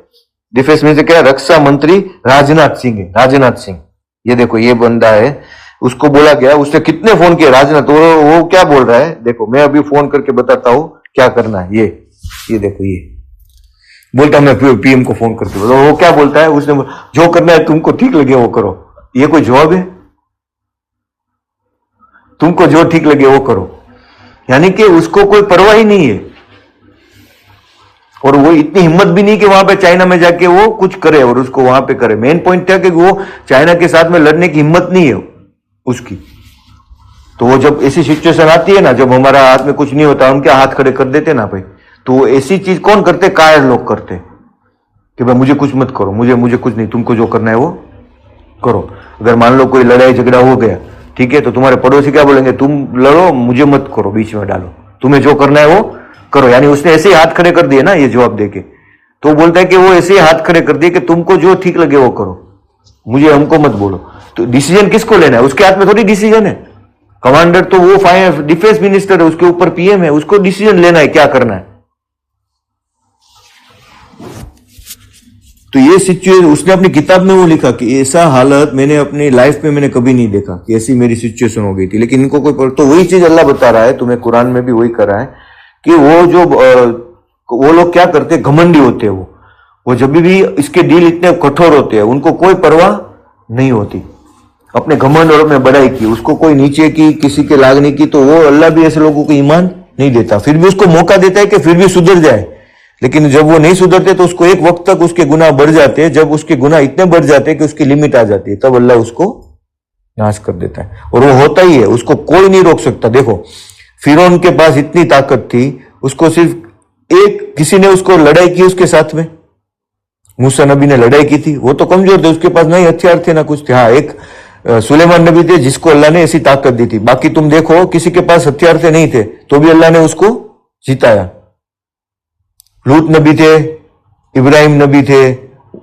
डिफेंस मिनिस्टर? क्या, रक्षा मंत्री राजनाथ सिंह है। राजनाथ सिंह, ये देखो ये बंदा है, उसको बोला गया, उसने कितने फोन किए राजनाथ, वो क्या बोल रहा है देखो, मैं अभी फोन करके बताता हूं क्या करना है। ये देखो, ये बोलता मैं पीएम को फोन करके बोला, वो क्या बोलता है, उसने जो करना है तुमको ठीक लगे वो करो। ये कोई जवाब है? तुमको जो ठीक लगे वो करो, यानी कि उसको कोई परवाह ही नहीं है। और वो इतनी हिम्मत भी नहीं कि वहां पे चाइना में जाके वो कुछ करे और उसको वहां पे करे। मेन पॉइंट क्या कि वो चाइना के साथ में लड़ने की हिम्मत नहीं है उसकी। तो वो जब ऐसी सिचुएशन आती है ना, जब हमारा हाथ में कुछ नहीं होता, उनके हाथ खड़े कर देते ना भाई, तो ऐसी चीज कौन करते? कायर लोग करते कि भाई मुझे कुछ मत करो, मुझे कुछ नहीं, तुमको जो करना है वो करो। अगर मान लो कोई लड़ाई झगड़ा हो गया, ठीक है, तो तुम्हारे पड़ोसी क्या बोलेंगे, तुम लड़ो, मुझे मत करो, बीच में डालो, तुम्हें जो करना है वो करो। यानी उसने ऐसे ही हाथ खड़े कर दिए ना ये जवाब देके, तो बोलता है कि वो ऐसे ही हाथ खड़े कर दिए कि तुमको जो ठीक लगे वो करो, मुझे हमको मत बोलो। तो डिसीजन किसको लेना है? उसके हाथ में थोड़ी डिसीजन है। कमांडर तो वो डिफेंस मिनिस्टर है, उसके ऊपर पीएम है, उसको डिसीजन लेना है क्या करना है। तो ये सिचुएशन उसने अपनी किताब में वो लिखा कि ऐसा हालत मैंने अपनी लाइफ में मैंने कभी नहीं देखा कि ऐसी मेरी सिचुएशन हो गई थी। लेकिन इनको कोई, तो वही चीज अल्लाह बता रहा है, तुम्हें कुरान में भी वही कर रहा है कि वो जो वो लोग क्या करते, घमंडी होते हैं वो जब भी इसके डील इतने कठोर होते हैं, उनको कोई परवाह नहीं होती अपने घमंड और अपने बड़ाई की, उसको कोई नीचे की किसी के लागने की। तो वो अल्लाह भी ऐसे लोगों को ईमान नहीं देता, फिर भी उसको मौका देता है कि फिर भी सुधर जाए। लेकिन जब वो नहीं सुधरते तो उसको एक वक्त तक उसके गुनाह बढ़ जाते हैं, जब उसके गुनाह इतने बढ़ जाते हैं कि उसकी लिमिट आ जाती है, तब अल्लाह उसको नाश कर देता है। और वो होता ही है, उसको कोई नहीं रोक सकता। देखो फिरौन के पास इतनी ताकत थी, उसको सिर्फ एक किसी ने उसको लड़ाई की उसके साथ में, मूसा नबी ने लड़ाई की थी, वो तो कमजोर थे, उसके पास ना ही हथियार थे ना कुछ थे। हाँ, एक सुलेमान नबी थे जिसको अल्लाह ने ऐसी ताकत दी थी। बाकी तुम देखो किसी के पास हथियार थे नहीं थे, तो भी अल्लाह ने उसको जिताया। लूत नबी थे, इब्राहिम नबी थे।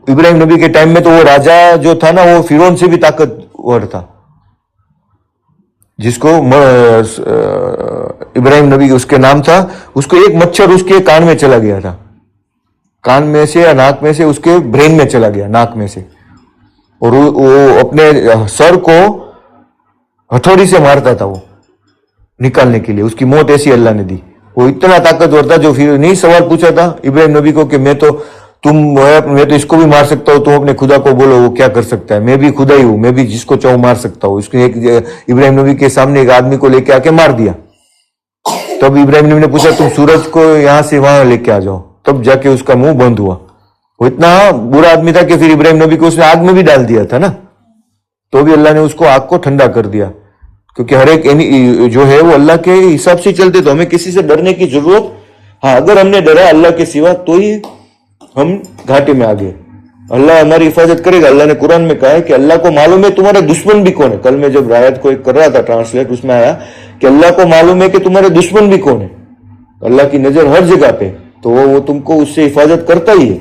इब्राहिम नबी के टाइम में तो वो राजा जो था ना, वो फिरौन से भी ताकतवर था, जिसको इब्राहिम नबी उसके नाम था। उसको एक मच्छर उसके कान में चला गया था, कान में से या नाक में से उसके ब्रेन में चला गया, नाक में से, और वो अपने सर को हथौड़ी से मारता था वो निकालने के लिए। उसकी मौत ऐसी अल्लाह ने दी। वो इतना ताकतवर था, जो फिर नहीं सवाल पूछा था इब्राहिम नबी को कि मैं तो इसको भी मार सकता हूँ, तुम अपने खुदा को बोलो वो क्या कर सकता है, मैं भी खुदा ही हूं, मैं भी जिसको चाहूं मार सकता हूँ। इसने इब्राहिम नबी के सामने एक आदमी को लेके आके मार दिया। तब इब्राहिम नबी ने पूछा तुम सूरज को यहां से वहां लेके आ जाओ, तब जाके उसका मुंह बंद हुआ। वो इतना बुरा आदमी था कि फिर इब्राहिम नबी को उसने आग में भी डाल दिया था ना, तो भी अल्लाह ने उसको आग को ठंडा कर दिया। क्योंकि हर एक जो है वो अल्लाह के हिसाब से चलते, तो हमें किसी से डरने की जरूरत, हाँ अगर हमने डरा अल्लाह के सिवा तो ही हम घाटे में आ गए। अल्लाह हमारी हिफाजत करेगा। अल्लाह ने कुरान में कहा है कि अल्लाह को मालूम है तुम्हारे दुश्मन भी कौन है। कल मैं जब रायत को कर रहा था ट्रांसलेट, उसमें आया कि अल्लाह को मालूम है कि तुम्हारे दुश्मन भी कौन है। अल्लाह की नजर हर जगह पे, तो वो तुमको उससे हिफाजत करता ही है।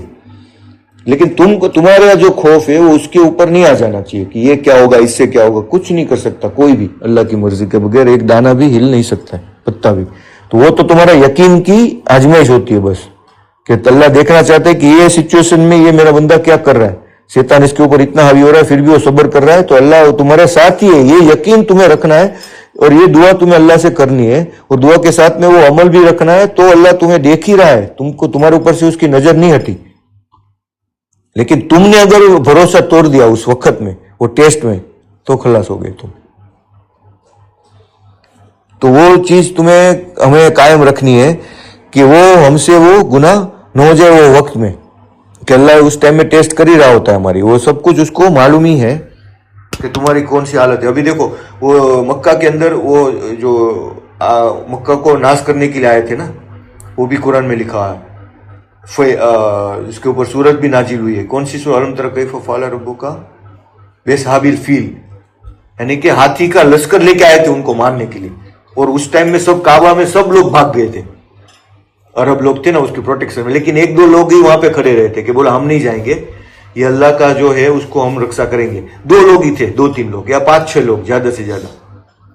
लेकिन तुम्हारा जो खौफ है वो उसके ऊपर नहीं आ जाना चाहिए कि ये क्या होगा, इससे क्या होगा। कुछ नहीं कर सकता कोई भी अल्लाह की मर्जी के बगैर, एक दाना भी हिल नहीं सकता है, पत्ता भी। तो वो तो तुम्हारा यकीन की आजमाइश होती है बस, कि अल्लाह देखना चाहते हैं कि ये सिचुएशन में ये मेरा बंदा क्या कर रहा है। शैतान इसके ऊपर इतना हावी हो रहा है फिर भी वो सब्र कर रहा है, तो अल्लाह तुम्हारे साथ ही है। ये यकीन तुम्हें रखना है और ये दुआ तुम्हें अल्लाह से करनी है, और दुआ के साथ में वो अमल भी रखना है। तो अल्लाह तुम्हें देख ही रहा है, तुमको तुम्हारे ऊपर से उसकी नजर नहीं हटी। लेकिन तुमने अगर भरोसा तोड़ दिया उस वक्त में, वो टेस्ट में, तो खलास हो गए तुम। तो वो चीज तुम्हें हमें कायम रखनी है कि वो हमसे वो गुनाह न हो जाए वो वक्त में, कि अल्लाह उस टाइम में टेस्ट कर ही रहा होता है हमारी। वो सब कुछ उसको मालूम ही है कि तुम्हारी कौन सी हालत है। अभी देखो वो मक्का के अंदर वो जो मक्का को नाश करने के लिए आए थे ना, वो भी कुरान में लिखा है। इसके ऊपर सूरत भी नाजिल हुई है। कौन सी सूरत? अलम तरा कैफ फ़अल रब्बुका बिअस्हाबिल फील, यानी कि हाथी का लश्कर लेके आए थे उनको मारने के लिए। और उस टाइम में सब काबा में सब लोग भाग गए थे, अरब लोग थे ना उसकी प्रोटेक्शन में। लेकिन एक दो लोग ही वहां पे खड़े रहे थे कि बोला हम नहीं जाएंगे, ये अल्लाह का जो है उसको हम रक्षा करेंगे। दो लोग ही थे, 2-3 लोग या 5-6 लोग ज्यादा से ज्यादा,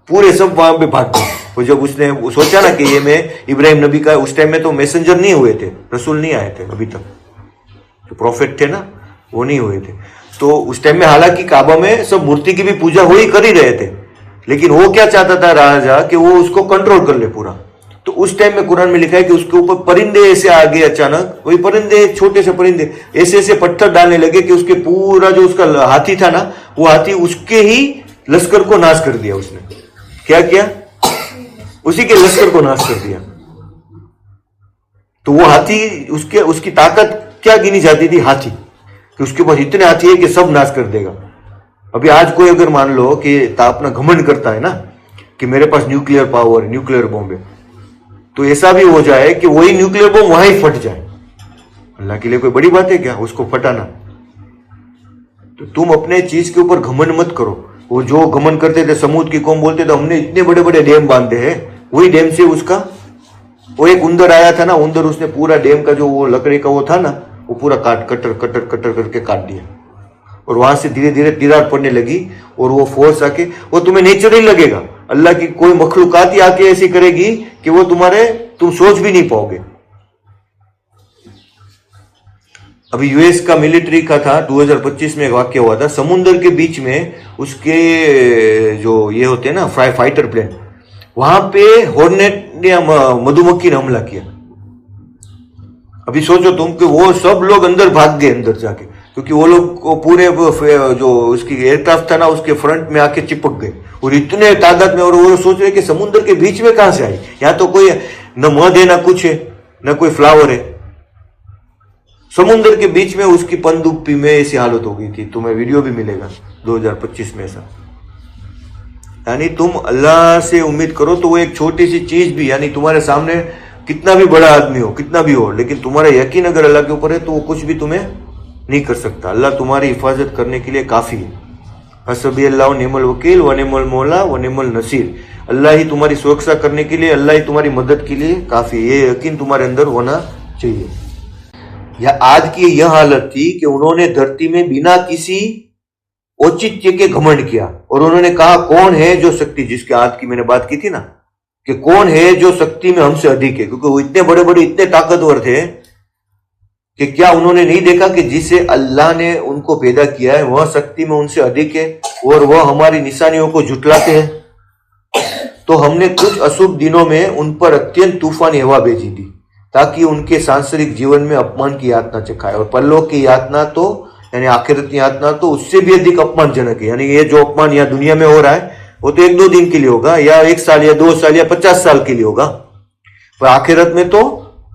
पूरे सब वहां पे भाग गए। वो जब उसने सोचा ना कि ये मैं इब्राहिम नबी का, उस टाइम में तो मैसेंजर नहीं हुए थे, रसूल नहीं आए थे अभी तक, जो प्रॉफिट थे ना वो नहीं हुए थे। तो उस टाइम में हालांकि काबा में सब मूर्ति की भी पूजा हो ही कर ही रहे थे, लेकिन वो क्या चाहता था राजा कि वो उसको कंट्रोल कर ले पूरा। तो उस टाइम में कुरान में लिखा है कि उसके ऊपर परिंदे ऐसे आ गए अचानक, वही परिंदे, छोटे से परिंदे ऐसे ऐसे पत्थर डालने लगे कि उसके पूरा जो उसका हाथी था ना, वो हाथी उसके ही लश्कर को नाश कर दिया। उसने क्या किया? उसी के लश्कर को नाश कर दिया। तो वो हाथी, उसकी ताकत क्या गिनी जाती थी? हाथी, कि उसके पास इतने हाथी है कि सब नाश कर देगा। अभी आज कोई अगर मान लो कि अपना घमंड करता है ना कि मेरे पास न्यूक्लियर पावर, न्यूक्लियर बॉम्ब है, तो ऐसा भी हो जाए कि वही न्यूक्लियर बॉम्ब वहां ही फट जाए। अल्लाह के लिए कोई बड़ी बात है क्या उसको फटाना? तो तुम अपने चीज के ऊपर घमंड मत करो। वो जो घमंड करते थे, समूद की कौम बोलते थे हमने इतने बड़े बड़े डैम बांधे हैं, वही डैम से उसका वो एक उंदर आया था ना, उंदर उसने पूरा डैम का जो वो लकड़ी का वो था ना, वो पूरा कटर कटर कटर करके काट दिया। और वहां से धीरे धीरे दीवार पड़ने लगी, और वो फोर्स आके, वो तुम्हें नेचुरली लगेगा। अल्लाह की कोई मखलूकात ही आके ऐसी करेगी कि वो तुम सोच भी नहीं पाओगे। अभी यूएस का मिलिट्री का था 2025 में एक वाक्य हुआ था, समुद्र के बीच में उसके जो ये होते हैं ना फाइटर प्लेन, वहां पे हॉर्नेट ने मधुमक्खी ने हमला किया। अभी सोचो तुम कि वो सब लोग अंदर भाग गए अंदर जाके, क्योंकि वो लोग को पूरे जो उसकी एयरक्राफ्ट था ना उसके फ्रंट में आके चिपक गए, और इतने तादाद में, और वो सोच रहे कि समुद्र के बीच में कहां से आई, यहाँ तो कोई न मध है ना कुछ है न कोई फ्लावर है, समुद्र के बीच में उसकी पनडुब्बी में ऐसी हालत हो गई थी। तुम्हें वीडियो भी मिलेगा 2025 में ऐसा। यानी तुम अल्लाह से उम्मीद करो तो वो एक छोटी सी चीज भी, यानी तुम्हारे सामने कितना भी बड़ा आदमी हो, कितना भी हो, लेकिन तुम्हारा यकीन अगर अल्लाह के ऊपर है तो वो कुछ भी तुम्हें नहीं कर सकता। अल्लाह तुम्हारी हिफाजत करने के लिए काफी है। हसबी अल्लाह निमल वकील व निमल मौला व निमल नसीर। अल्लाह ही तुम्हारी सुरक्षा करने के लिए, अल्लाह ही तुम्हारी मदद के लिए काफी है। ये यकीन तुम्हारे अंदर होना चाहिए। या आज की यह हालत थी कि उन्होंने धरती में बिना किसी औचित्य के घमंड किया, और उन्होंने कहा कौन है जो शक्ति, जिसके आज की मैंने बात की थी ना, कि कौन है जो शक्ति में हमसे अधिक है, क्योंकि वो इतने बड़े बड़े इतने ताकतवर थे कि क्या उन्होंने नहीं देखा कि जिसे अल्लाह ने उनको पैदा किया है वह शक्ति में उनसे अधिक है, और वह हमारी निशानियों को झुटलाते हैं। तो हमने कुछ अशुभ दिनों में उन पर अत्यंत तूफानी हवा भेजी थी, ताकि उनके सांसारिक जीवन में अपमान की यातना चखाए, और परलोक की यातना तो यानी आखिरत की यातना तो उससे भी अधिक अपमानजनक है। यानी ये जो अपमान यहाँ दुनिया में हो रहा है वो तो 1-2 दिन के लिए होगा, या 1 साल या 2 साल या 50 साल के लिए होगा, पर आखिरत में तो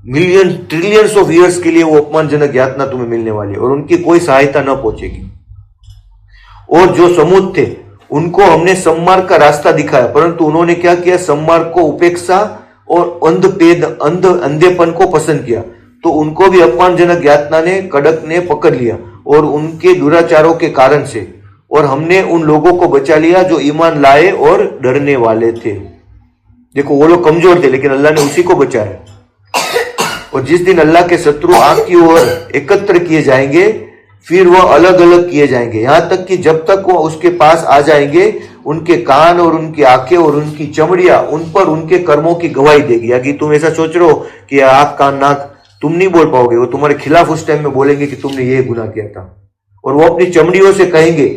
मिलियन ट्रिलियंस ऑफ ईयर्स के लिए वो अपमानजनक यातना तुम्हें मिलने वाली है, और उनकी कोई सहायता न पहुंचेगी। और जो समूद थे उनको हमने सम्मार्ग का रास्ता दिखाया, परंतु उन्होंने क्या किया, सम्मार्ग को उपेक्षा और अंधेपन को पसंद किया, तो उनको भी अपमानजनक यातना ने कड़क ने पकड़ लिया, और उनके दुराचारों के कारण से। और हमने उन लोगों को बचा लिया जो ईमान लाए और डरने वाले थे। देखो वो लोग कमजोर थे, लेकिन अल्लाह ने उसी को बचाया। और जिस दिन अल्लाह के शत्रु आग की ओर एकत्र किए जाएंगे, फिर वह अलग अलग किए जाएंगे, यहां तक कि जब तक वो उसके पास आ जाएंगे, उनके कान और उनकी आंखें और उनकी चमड़ियां उन पर उनके कर्मों की गवाही देगी। या कि तुम ऐसा सोच रहे हो कि आंख कान नाक तुम नहीं बोल पाओगे, वो तुम्हारे खिलाफ उस टाइम में बोलेंगे कि तुमने ये गुनाह किया था, और वो अपनी चमड़ियों से कहेंगे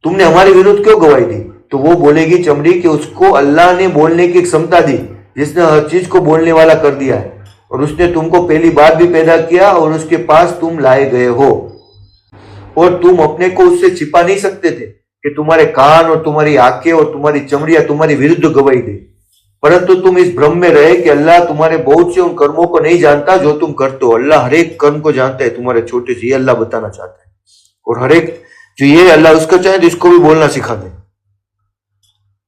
तुमने हमारे विरुद्ध क्यों गवाही दी। तो वो बोलेगी चमड़ी कि उसको अल्लाह ने बोलने की क्षमता दी, जिसने हर चीज को बोलने वाला कर दिया है, और उसने तुमको पहली बार भी पैदा किया, और उसके पास तुम लाए गए हो, और तुम अपने को उससे छिपा नहीं सकते थे कि तुम्हारे कान और तुम्हारी आंखें और तुम्हारी चमड़ियां तुम्हारी विरुद्ध गवाही दे। परंतु तुम इस भ्रम में रहे कि अल्लाह तुम्हारे बहुत से उन कर्मों को नहीं जानता जो तुम करते हो। अल्लाह हर एक कर्म को जानता है, तुम्हारे छोटे से, ये अल्लाह बताना चाहता है। और हर एक जो ये अल्लाह उसको चाहे तो इसको भी बोलना सिखा दे,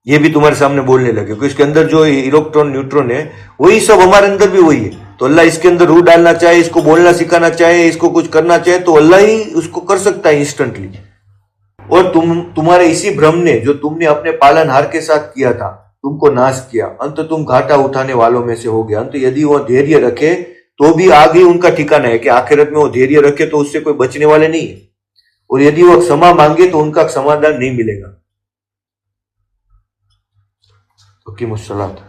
ये भी तुम्हारे सामने बोलने लगे, क्योंकि इसके अंदर जो इलेक्ट्रॉन न्यूट्रॉन है वही सब हमारे अंदर भी वही है। तो अल्लाह इसके अंदर रूह डालना चाहे, इसको बोलना सिखाना चाहे, इसको कुछ करना चाहे, तो अल्लाह ही उसको कर सकता है इंस्टेंटली। और तुम्हारे इसी भ्रम ने, जो तुमने अपने पालनहार के साथ किया था, तुमको नाश किया। अंत तुम घाटा उठाने वालों में से हो गया। अंत यदि वो धैर्य रखे तो भी आगे उनका ठिकाना है कि आखिरत में वो धैर्य रखे तो उससे कोई बचने वाले नहीं है, और यदि वो क्षमा मांगे तो उनका समाधान नहीं मिलेगा। तो की मुसलात